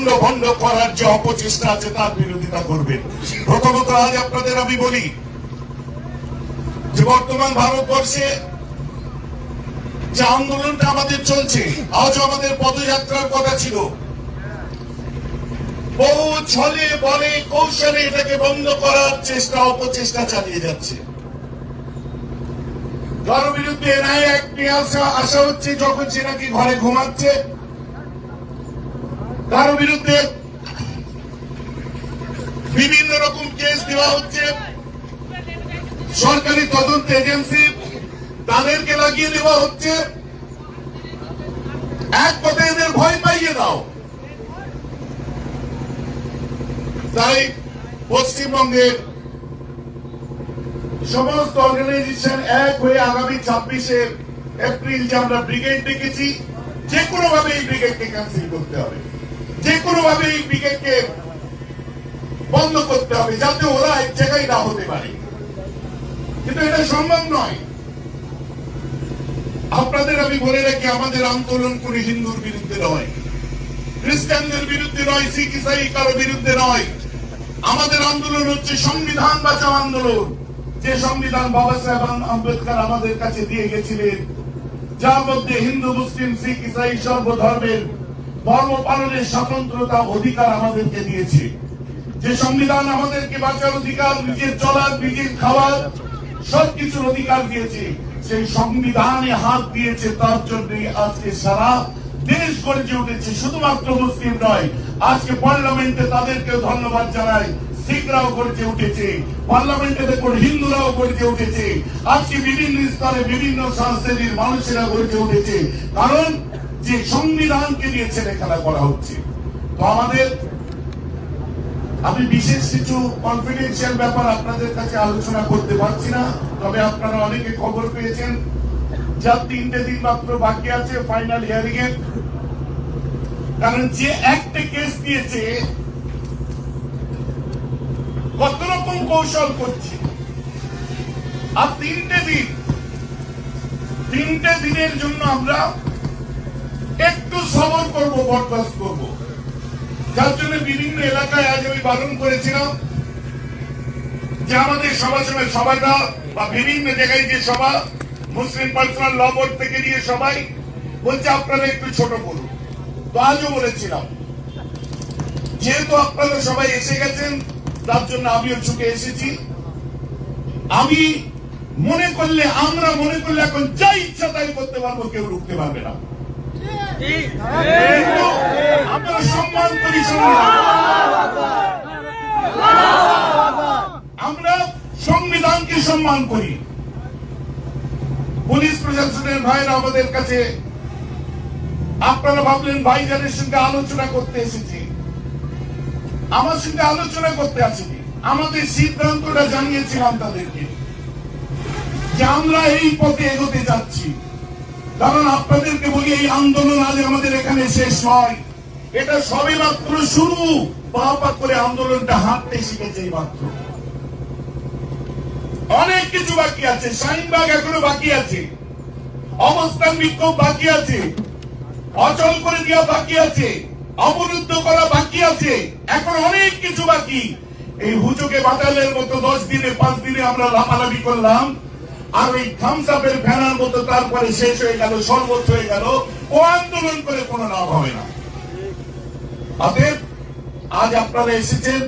বঙ্গভঙ্গ করার যে অপচেষ্টা আছে তার বিরোধিতা করবেন। প্রথমত আজ আপনাদের আমি বলি যে বর্তমান ভারতবর্ষে যে আন্দোলনটা আমাদের চলছে, আজও আমাদের পদযাত্রার কথা ছিল, বহু ছলে বলে কৌশলে এটাকে বন্ধ করার চেষ্টা অপচেষ্টা চালিয়ে যাচ্ছে। কারো বিরুদ্ধে এনআইএ অ্যাক্ট নিয়ে আসা হচ্ছে যখন সে নাকি ঘরে ঘুমাচ্ছে, কারো বিরুদ্ধে বিভিন্ন রকম কেস দেওয়া হচ্ছে, সরকারি তদন্ত এজেন্সি তাদেরকে লাগিয়ে দেওয়া হচ্ছে। এক কথায় এদের ভয় পাইয়ে দাও। তাই পশ্চিমবঙ্গের সমস্ত অর্গানাইজেশন এক হয়ে আগামী 26শে এপ্রিল যে আমরা ব্রিগেড ডেকেছি, যে কোনো ভাবে এই ব্রিগেডকে ক্যান্সেল করতে হবে, যে কোনো ভাবে এই ব্রিগেডকে বন্ধ করতে হবে, যাতে ওরা এক জায়গায় না হতে পারে। কিন্তু এটা সম্ভব নয়। আপনাদের আমি বলে রাখি, আমাদের আন্দোলন কোন হিন্দুর বিরুদ্ধে নয়, খ্রিস্টানদের বিরুদ্ধে নয়, শিখ ইসাই কারো বিরুদ্ধে নয়। আমাদের আন্দোলন হচ্ছে সংবিধান বাঁচাও আন্দোলন, যে সংবিধান বাবা সাহেব আম্বেদকর আমাদের কাছে দিয়ে গেছিলেন, যার মধ্যে হিন্দু মুসলিম শিখ ইসাই সর্বধর্মের ধর্ম পালনের স্বতন্ত্রতা অধিকার আমাদেরকে দিয়েছে, যে সংবিধান আমাদেরকে বাঁচার অধিকার, নিজের চলার নিজের খাওয়ার সবকিছুর অধিকার দিয়েছে, সেই সংবিধানে হাত দিয়েছে। তার জন্য আজকে সারা দেশ গড়ে উঠেছে। শুধুমাত্র মুসলিম নয়, আজকে পার্লামেন্টে তাদেরকেও ধন্যবাদ জানাই, শিখরাও গড়ে উঠেছে, পার্লামেন্টে দেখুন হিন্দুরাও গড়ে উঠেছে, আজকে বিভিন্ন স্তরে বিভিন্ন সংস্কৃতির মানুষেরা গড়ে উঠেছে। কারণ যে সংবিধানকে নিয়ে ছেলে খেলা করা হচ্ছে। তো আমাদের আমি বিশেষ কিছু কনফিডেন্সিয়াল ব্যাপার আপনাদের কাছে আলোচনা করতে পারছি না, তবে আপনারা অনেকে খবর পেয়েছেন যার 3টে দিন মাত্র বাকি আছে ফাইনাল হিয়ারিং এর। কারণ যে একটা কেস দিয়েছে কত রকম কৌশল করছে, আর 3টে দিনের জন্য আমরা একটু সবর করবো, বরদাস্ত করবো। যার জন্য বিভিন্ন এলাকায় আজ আমি বারণ করেছিলাম যে আমাদের সভাটা বা বিভিন্ন জায়গায় যে সভা, মুসলিম পার্সোনাল ল বোর্ড থেকে নিয়ে সবাই বলছে আপনারা একটু ছোট করুন। তো আজও বলেছিলাম, যেহেতু আপনারা সবাই এসে গেছেন তার জন্য আমিও ছুটে এসেছি। আমি আমরা মনে করলে এখন যা ইচ্ছা তাই করতে পারবো, কেউ রুখতে পারবে না। আমরা সম্মান করি, আমরা সংবিধানকে সম্মান করি। পুলিশ প্রশাসনের ভাইরা আমাদের কাছে, আপনারা ভাবলেন ভাইজানের সঙ্গে আলোচনা করতে এসেছি, আমার সঙ্গে আলোচনা করতে আসেনি। আমাদের সিদ্ধান্তটা জানিয়েছিলাম তাদেরকে যে আমরা এই পথে এগোতে যাচ্ছি। কারণ আপনাদেরকে বলি, এই আন্দোলন আজ আমাদের এখানে শেষ নয়, এটা সবে মাত্র শুরু। পা করে আন্দোলনটা হাঁটতে শিখেছে মাত্র। অনেক কিছু বাকি আছে, শাহিনবাগ এখনো বাকি আছে, অবস্থান বিক্ষোভ বাকি আছে, অচল করে দেওয়া বাকি আছে, অবরুদ্ধ করা বাকি আছে, এখন অনেক কিছু বাকি। এই হুজুকে বাটালের মতো 10 দিনে 5 দিনে আমরা লাফালাফি করলাম, আর ওই থামস আপের ফ্যানার মতো তারপরে শেষ হয়ে গেল, সর্বোচ্চ হয়ে গেল। ও আন্দোলন করে কোনো লাভ হবে না। অতএব আজ আপনারা এসেছেন,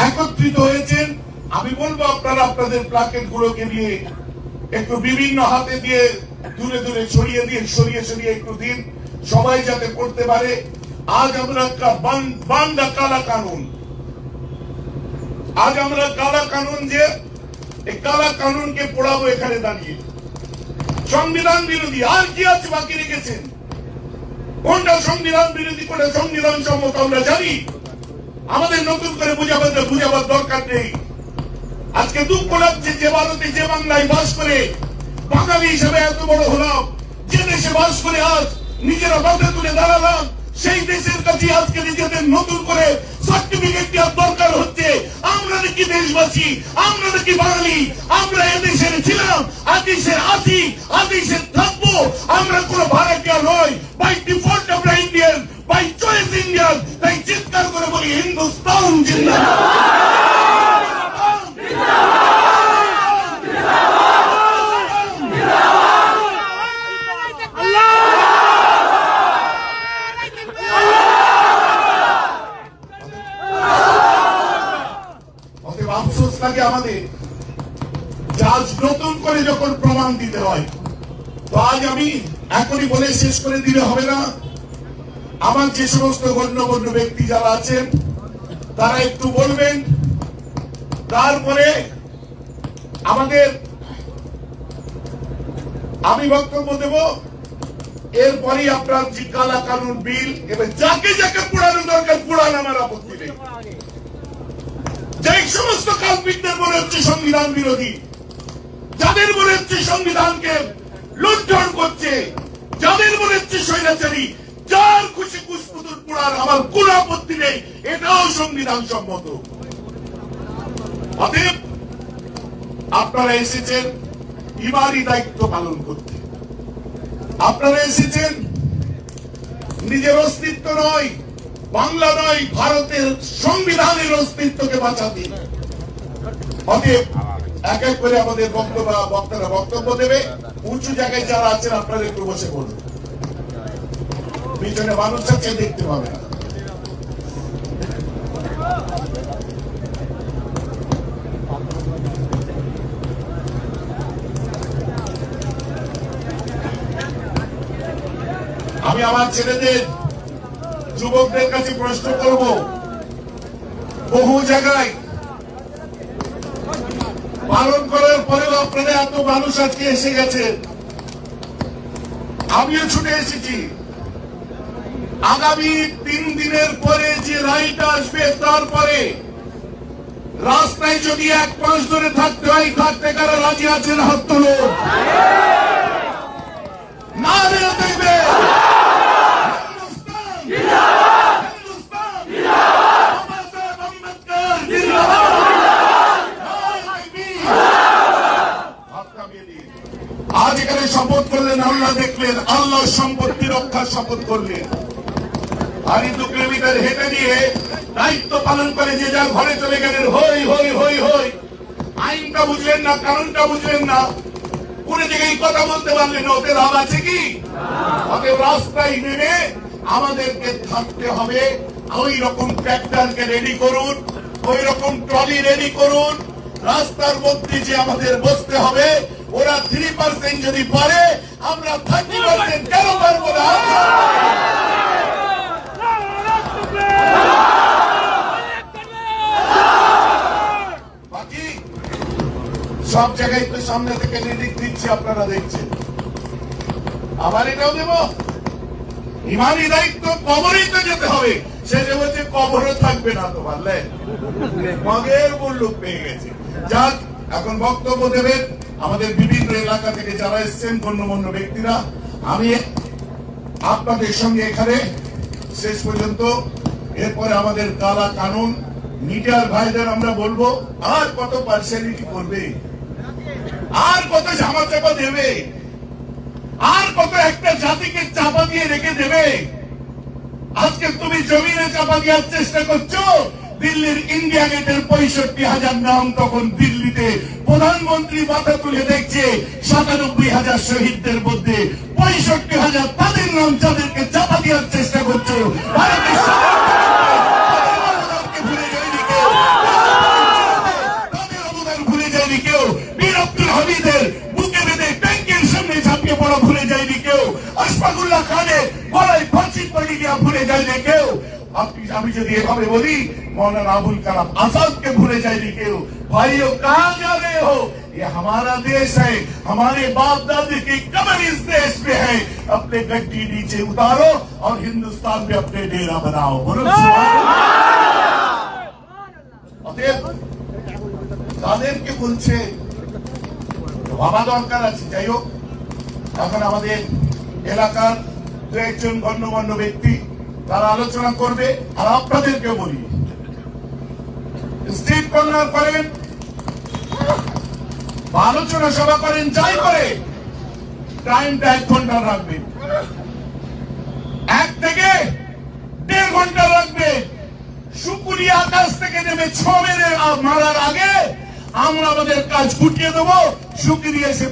একত্রিত হয়েছেন। আমি বলবো আপনারা আপনাদের প্লাকেট গুলোকে নিয়ে একটু বিভিন্ন হাতে দিয়ে দূরে দূরে সরিয়ে একটু দিন, সবাই যাতে পড়তে পারে। আজ আমরা বান্দা কালা কানুন, আজ আমরা কালা কানুন, যে এই কালা কানুনকে পড়াবো এখানে দাঁড়িয়ে। সংবিধান বিরোধী আর কি আছে বাকি রেখেছেন? কোনটা সংবিধান বিরোধী, কোনটা সংবিধান সম্মত আমরা জানি। আমাদের নতুন করে বুঝাবার দরকার নেই। আজকে দুঃখ লাগছে যে ভারতে, যে বাংলায় বাস করে বাঙালি হিসেবে এত বড় হলাম, যে দেশে বাস করে আজ নিজেরা মাথা তুলে দাঁড়ালাম, সেই দেশের কাছে আজকে নিজেদের নতুন করে সার্টিফিকেট দেওয়ার দরকার হচ্ছে। আমরা নাকি দেশবাসী, আমরা নাকি বাঙালি, আমরা এদেশের ছিলাম, আদেশের আছি, আদেশের থাকবো। আমরা কোনো ভাড়াটিয়া নয়। বাই ডিফল্ট আমরা Indian, by choice is Indian, তাই চিৎকার করে বলি হিন্দুস্তান জিন্দাবাদ। অতএব আফসোস লাগে আমাদের, আজ নতুন করে যখন প্রমাণ দিতে হয়, তো আজ আমি এখনই বলে শেষ করে দিলে হবে না। আমার যে সমস্ত গণ্যমান্য ব্যক্তি যারা আছেন তারা একটু বলবেন, তারপরে আমাদের আমি বক্তব্য দেব, এরপরই আপনার যে কালা কানুন বিল, এবার যাকে যাকে পোড়ানো দরকার পোড়ান, আমার আপত্তি নেই। যে সমস্ত কালপিটদের মনে হচ্ছে সংবিধান বিরোধী, যাদের মনে হচ্ছে সংবিধানকে লুণ্ঠন করছে, যাদের মনে হচ্ছে স্বৈরাচারী, যার খুশি কুশপুতুল পোড়ার আমার কোন আপত্তি নেই, এটাও সংবিধান সম্মত। অতএব আপনারা এসেছেন ইমানি দায়িত্ব পালন করতে, আপনারা এসেছেন নিজের অস্তিত্ব নয়, বাংলা নয়, ভারতের সংবিধানের অস্তিত্বকে বাঁচাতে। অতএব এক এক করে আমাদের বক্তারা বক্তব্য দেবে। উঁচু জায়গায় যারা আছেন আপনারা একটু বসে পড়ুন, পিছনে মানুষ আছে দেখতে পাবে না। আমি আমার ছেলেদের, যুবকদের কাছে প্রশ্ন করব, বহু জায়গায় পালন করার পরেও আপনারা এত মানুষ আজকে এসে গেছেন, আমিও ছুটে এসেছি। আগামী 3 দিনের পরে যে রায়টা আসবে, তারপরে রাস্তায় যদি 1 মাস ধরে থাকতে হয়, থাকতে কারা রাজি আছেন হাত তুলুন। না দেখবে আজ এখানে শপথ করলেন, আল্লাহ দেখলেন, আল্লাহ সম্পত্তি রক্ষার শপথ করলেন। আর 2 কিলোমিটার হেঁটে দিয়ে দায়িত্ব পালন করে যে যার ঘরে চলে গেলেন, হই হই হই হই। আইনটা বুঝলেন না, কারণটা বুঝলেন না, কোন জায়গায় কথা বলতে পারলেন না, ওতে লাভ আছে কি? অতএব রাস্তায় নেমে আমাদেরকে থাকতে হবে। ওই রকম ট্র্যাক্টরকে রেডি করুন, ওই রকম ট্রলি রেডি করুন। রাস্তার মধ্যে যে আমাদের বসতে হবে, ওরা 3% যদি পারে, আমরা 30% কেন পারবো না? বাকি সব জায়গায় তো সামনে থেকে নির্দেশ দিচ্ছে, আপনারা দেখছেন। আবার এটাও দেব, ইমানি দায়িত্ব, কবরেই তো যেতে হবে। সে যে বলছে কবরও থাকবে না, তো পারলে মগের মুল্লুক পেয়ে গেছে। যাক, এখন বক্তব্য দেবেন আমাদের বিভিন্ন এলাকা থেকে যারা এসছেন গণ্যমান্য ব্যক্তিরা। আমি আপনাদের সঙ্গে এখানে শেষ পর্যন্ত, এরপরে আমাদের কালা কানুন মিডিয়ার ভাইদের আমরা বলবো, আর কত পার্সিয়ালিটি করবে, আর কত ঝামা চাপা দেবে, আর কত একটা জাতিকে চাপা দিয়ে রেখে দেবে। আজকে তুমি জমিনে চাপা দেওয়ার চেষ্টা করছো। দিল্লির ইন্ডিয়া গেটের 65,000 নাম তখন দিল্লিতে প্রধানমন্ত্রী মাথা তুলে দেখছে 97,000 শহীদদের মধ্যে 65,000 তাদের নাম যাদেরকে চাপা দেওয়ার চেষ্টা করছো। ভুলে যায়নি কেউ, তাদের অবদান ভুলে যায়নি কেউ। বীর আব্দুল হামিদের বুকে বেঁধে ট্যাঙ্কের সামনে ঝাঁপিয়ে পড়া ভুলে যায়নি কেউ। আশফাকুল্লাহ খানের গলায় ফাঁসি পড়ে দেওয়া ভুলে যায়নি কেউ। আমি যদি এভাবে বলি, मौलाना अबुल कलाम आजाद के भूले जाएगी क्यों? भाइयों कहाँ जा रहे हो? ये हमारा देश है, हमारे बाप दादी की कब्र इस देश में है। अपने गड्डी नीचे उतारो और हिंदुस्तान में अपने डेरा बनाओ। बोलो অতএব তাদেরকে বলছে ভাবা দরকার আছে। যাই হোক, এখন আমাদের এলাকার 2-1 গণ্যমান্য ব্যক্তি তারা আলোচনা করবে। আর আপনাদেরকে বলি, স্ট্রিট কর্নার করেন, আলোচনা সভা করেন, যাই করে টাইমটা 1 ঘন্টা রাখবেন। 1 থেকে 1.5 ঘন্টা শকুনি আকাশ থেকে নেমে ছ মেরে মারার আগে আমরা আমাদের কাজ গুটিয়ে দেবো, শুকিয়ে এসে